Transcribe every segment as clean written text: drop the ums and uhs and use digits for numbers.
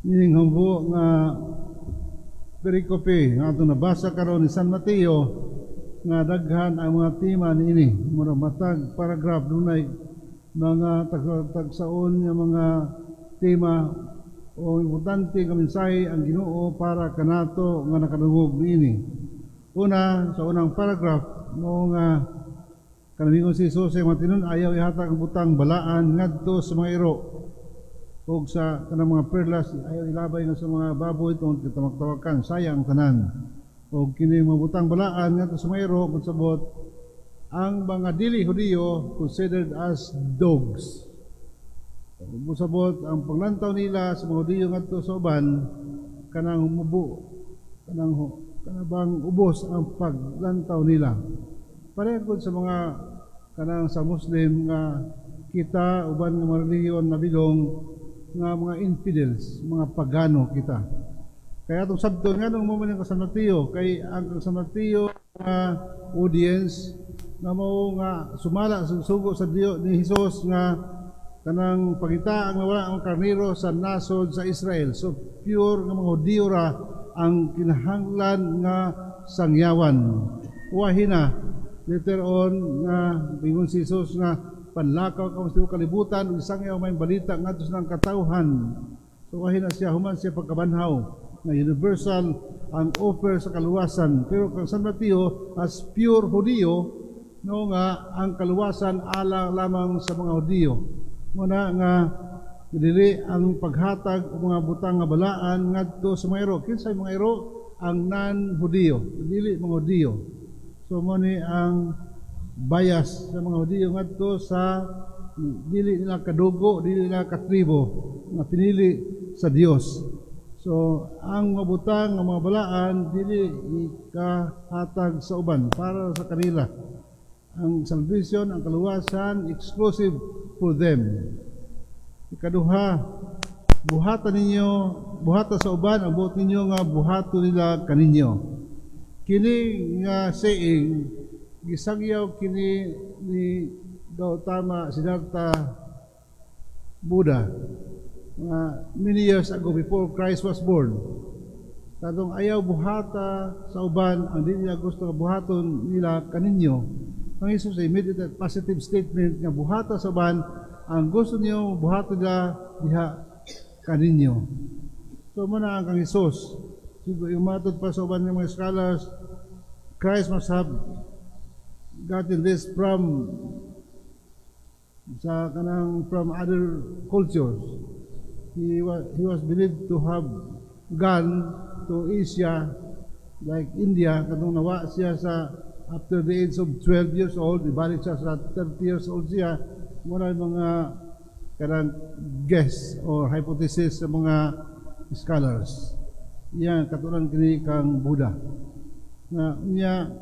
Ining humbo nga perikope nga atong nabasa karon ni San Mateo nga daghan ang mga tema niini, mura matag paragraph dunay mga tagsaon nga mga tema o importante nga mensahe ang Ginoo para kanato nga nakadungog niini. Una, sa unang paragraph mo nga kanamingon si Jesus ay matinon ayaw ihatag ang butang balaan ngadto sa mga iro o sa kanang mga perlas ayaw ilabay nga sa mga baboy tungod kitawag-tawakan sayang tanan o kini mabutang balaan ngadto sa mga iro kung sabot ang mga dili Hudiyo considered as dogs. Kung sabot ang paglantaw nila sa mga Hudiyo ngadto sa uban kanang humubo kanang bang ubos ang paglantaw nila. Pareho sa mga kanang sa Muslim nga kita uban nga mga relihiyon na bilong nga mga infidels, mga pagano kita. Kaya itong sabto nga nung moment ng San Mateo, kay ang San Mateo nga audience nga mo nga sumala sa sugo sa Diyo ni Jesus nga kanang pagita ang wala ang karnero sa nasod sa Israel. So pure nga mga Hudiyo ra ang kinahanglan nga sangyawan. Wahina later on nga bingon si Jesus nga panlakaw ka sa kalibutan ug sangyaw may balita ngadto sa katawhan. So wahina siya human siya pagkabanhaw na universal ang offer sa kaluwasan. Pero kang San Mateo as pure Hudiyo no nga ang kaluwasan ala lamang sa mga Hudiyo. Muna nga dili ang paghatag og mga butang nga balaan ngadto sa mga iro. Kinsay mga iro? Ang non-Hudiyo, dili mga Hudiyo. So mo ni ang bias sa mga Hudiyo ngadto sa dili nila kadugo, dili nila katribo nga pinili sa Dios. So ang mabutang nga mga balaan dili ikahatag sa uban para sa kanila. Ang salvation, ang kaluwasan exclusive for them. Ikaduha, buhatan ninyo, buhata sa uban, ang buhat ninyo nga buhato nila kaninyo. Kini nga saying, gisagyaw kini ni Gautama Siddhartha Buddha many years ago before Christ was born. Tatong ayaw buhata sa uban, ang di nila gusto nga buhaton nila kaninyo. Ang Jesus ay immediate positive statement nga buhata sa uban, ang gusto niyo buhaton nila diha kaninyo. So muna ang kang Jesus. Yung matod pa sa uban ng mga scholars, Christ must have gotten this from other cultures. He was believed to have gone to Asia like India katong nawa siya sa after the age of 12 years old, ibalik siya sa 30 years old siya. Muna mga kanang guess or hypothesis sa mga scholars. Yan katulad kini kang Buddha. Na niya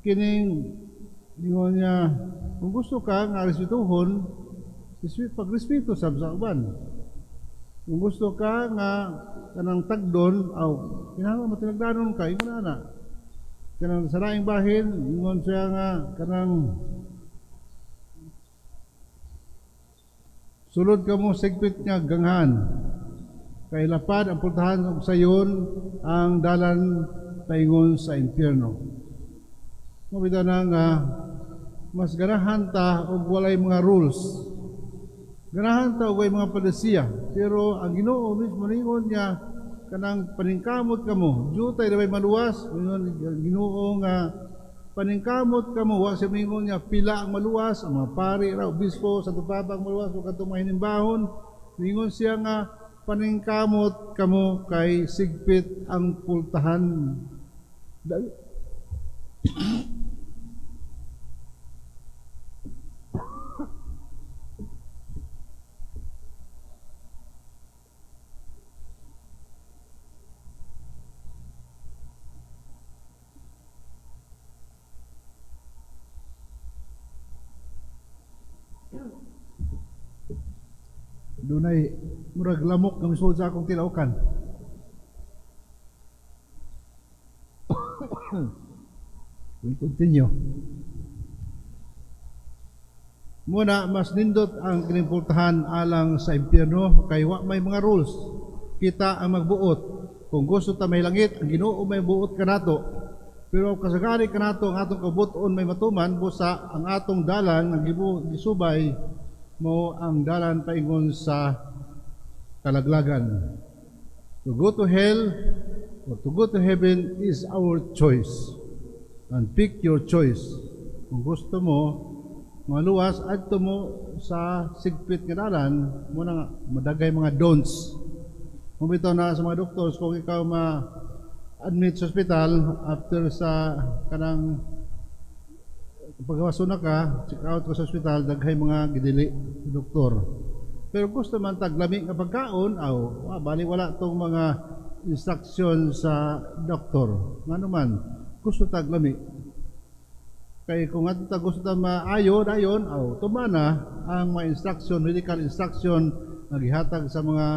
kining ingon niya kung gusto ka nga respetuhon, pagrespeto sa uban. Kung gusto ka nga kanang tagdon, kinahanglan matinagdanon ka, ingon ana. Kanang sa laing bahin, ingon siya nga kanang sulod ka mo sigpit nga ganghan. Kay lapad ang pultahan og sayon ang dalan paingon sa impyerno. Mabita na nga mas ganahan ta og walay mga rules. Ganahan ta og walay mga padasiya. Pero ang Ginoo mismo ningon niya kanang paningkamot kamo. Jutay na may maluwas. Ginoo nga paningkamot kamo. Wa siya mingon niya pila ang maluwas. Ang mga pari ra, obispo, sa tupabang maluwas o katong mahinimbahon. Mingon siya nga paningkamot kamo kay sigpit ang pultahan. Dunay murag lamok nga misud sa akong tilawkan. We continue. Muna mas nindot ang kinimpultahan alang sa impyerno kay wa may mga rules. kita ang magbuot. Kung gusto ta may langit, ang Ginoo may buot kanato. Pero kasagari kanato ang atong kabuton may matuman busa ang atong dalan ang gisubay mo ang dalan paingon sa kalaglagan. To go to hell or to go to heaven is our choice. And pick your choice. Kung gusto mo maluwas adto mo sa sigpit nga dalan mo na madagay mga don'ts. Kung bitaw na sa mga doctors, kung ikaw ma-admit sa hospital after sa kanang pagkawasuna ka, check out ka sa hospital, daghay mga gidili doktor. Pero gusto man taglami nga pagkaon, bali wala tong mga instruction sa doktor. Nga naman, gusto taglami. Kaya kung ato gusto ta maayo dayon, tumana ang mga instruction, medical instruction na gihatag sa mga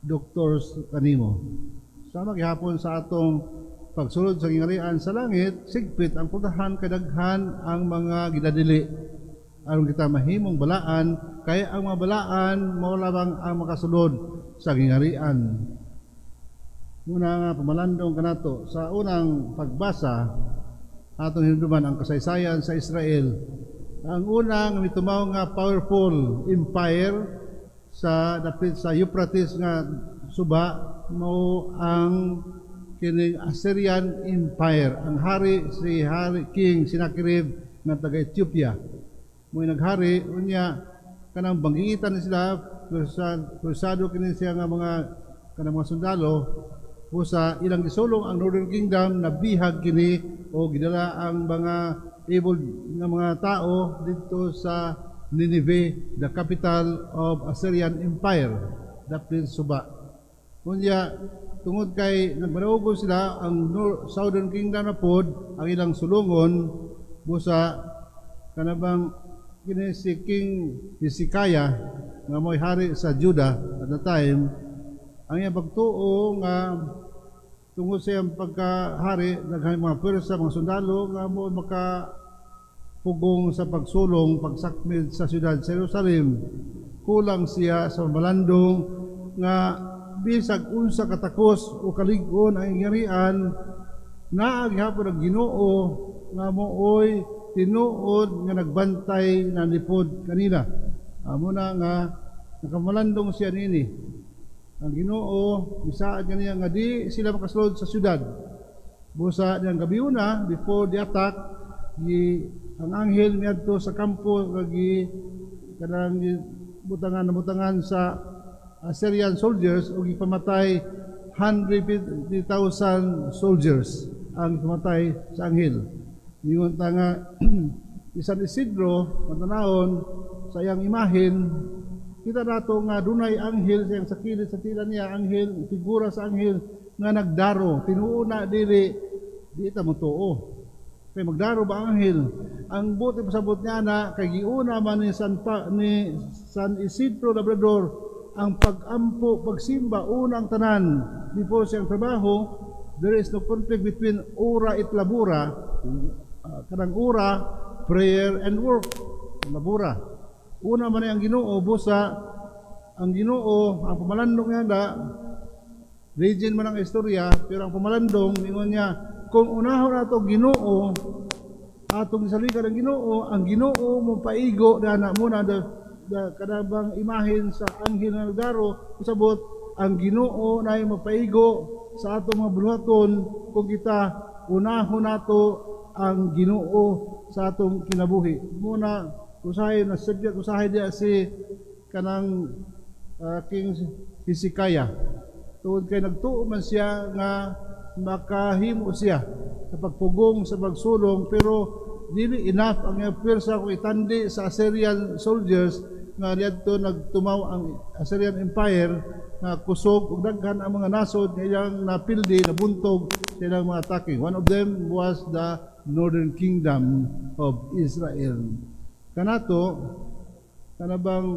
doctors kanimo. Sama gihapon sa atong pagsulod sa gingarian sa langit, sigpit ang putahan kadaghan ang mga gidadili. Aron kita mahimong balaan, kaya ang mga balaan mao lamang ang makasulod sa gingarian. Muna nga pamalandong kanato sa unang pagbasa atong hinumduman ang kasaysayan sa Israel. Ang unang mitumaw nga powerful empire sa dapit sa Euphrates nga suba mao ang kining Assyrian Empire. Ang hari si King Sennacherib nga taga Ethiopia. Mo'y naghari unya kanang banggitan sila krusado kini siya nga mga kanang mga sundalo busa ilang gisulong ang Northern Kingdom na bihag kini o gidala ang mga evil nga mga tao dito sa Nineveh, the capital of Assyrian Empire, dapit suba. Kunya tungod kay nagbaraugon sila ang Southern Kingdom na pod ang ilang sulungon busa kanabang kini si King Hezekiah nga mo'y hari sa Judah at the time. Ang iyang pagtuo nga tungod sa iyang pagkahari, naghay mga pwersa, mga sundalo nga mo makapugong sa pagsulong, pagsakmid sa siyudad sa Jerusalem. Kulang siya sa malandong nga bisag unsa katakos o kalig-on ang ingarian na aghapon ang Ginoo nga mooy tinuod nga nagbantay na lipod kanila. Amo na nga nakamalandong siya nini. Ang Ginoo gisaad kaniya nga di sila makasulod sa syudad. Busa niyang gabiuna before the attack, ang anghel niadto sa kampo kagi kanang butangan sa Assyrian soldiers ug gipamatay 150,000 soldiers ang pumatay sa anghel. Ingon ta nga San Isidro matanahon sa iyang imahen. Kita nato nga dunay anghel siyang sa kilid sa tila niya, anghel, figura sa anghel nga nagdaro. Tinuuna dili, di ita mo tuo. Kaya magdaro ba anghel? Ang buti pasabot niya na, kay giuna man ni San Isidro Labrador, ang pag-ampo, pagsimba, unang tanan, before siyang trabaho, there is no conflict between ora at labura. Kanang ora, prayer and work. Labura. Una man ang Ginoo busa ang Ginoo ang pamalandong niya legend man ang istorya pero ang pamalandong ingon niya kung unahon nato Ginoo atong salika ng Ginoo mo paigo dana muna kadabang imahen sa anghel nga nagdaro usabot ang Ginoo nay mapaigo sa atong mga buluhaton kung kita unahon nato ang Ginoo sa atong kinabuhi muna usahay na subject usahay dia si kanang King Hezekiah tungod kay nagtuo man siya nga makahimo siya sa pagpugong sa pagsulong pero dili enough ang iyang pwersa kung itandi sa Assyrian soldiers nga diyadto nagtumaw ang Assyrian Empire nga kusog ug daghan ang mga nasod nga iyang napildi nabuntog sa ilang mga attacking. One of them was the Northern Kingdom of Israel. Kanato, kanabang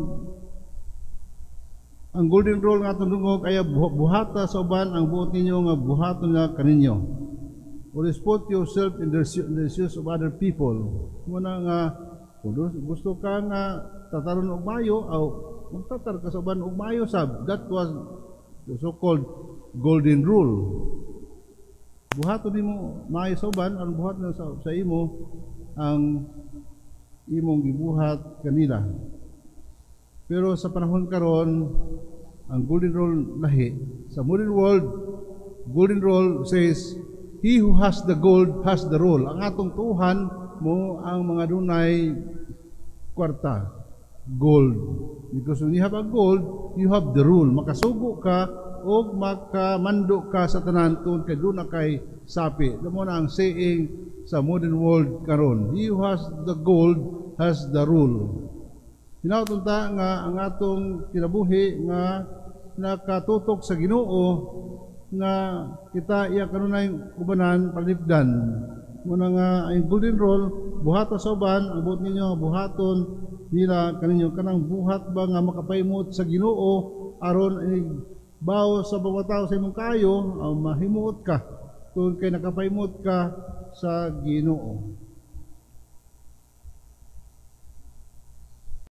ang golden rule nga itong dungog ay buhata sa uban ang buot ninyo nga buhaton nga kaninyo. Always put yourself in the shoes of other people. Muna nga, kung gusto ka nga tataron og mayo, magtatar ka sa uban og mayo sab. That was the so-called golden rule. Buhaton nimo maayo sa uban, ang buhat na sa imo ang imong gibuhat kanila. Pero sa panahon karon, ang golden rule lahi. Sa modern world, golden rule says, he who has the gold has the rule. Ang atong tuhan mo ang mga dunay kwarta, gold. Because when you have a gold, you have the rule. Makasugo ka o makamando ka sa tanan tungod kay doon na kay sapi. Damo na ang saying sa modern world karon. He who has the gold has the rule. Hinautun ta nga ang atong kinabuhi nga nakatutok sa Ginoo nga kita iya kanunay kubanan palibdan. Muna nga ang golden rule, buhaton sa uban, ang buhat ninyo, buhaton nila kaninyo kanang buhat ba nga makapaymot sa Ginoo aron bawo sa bawat tao sa imong kayo, mahimuot ka tungod kay nakapaymot ka sa Ginoo.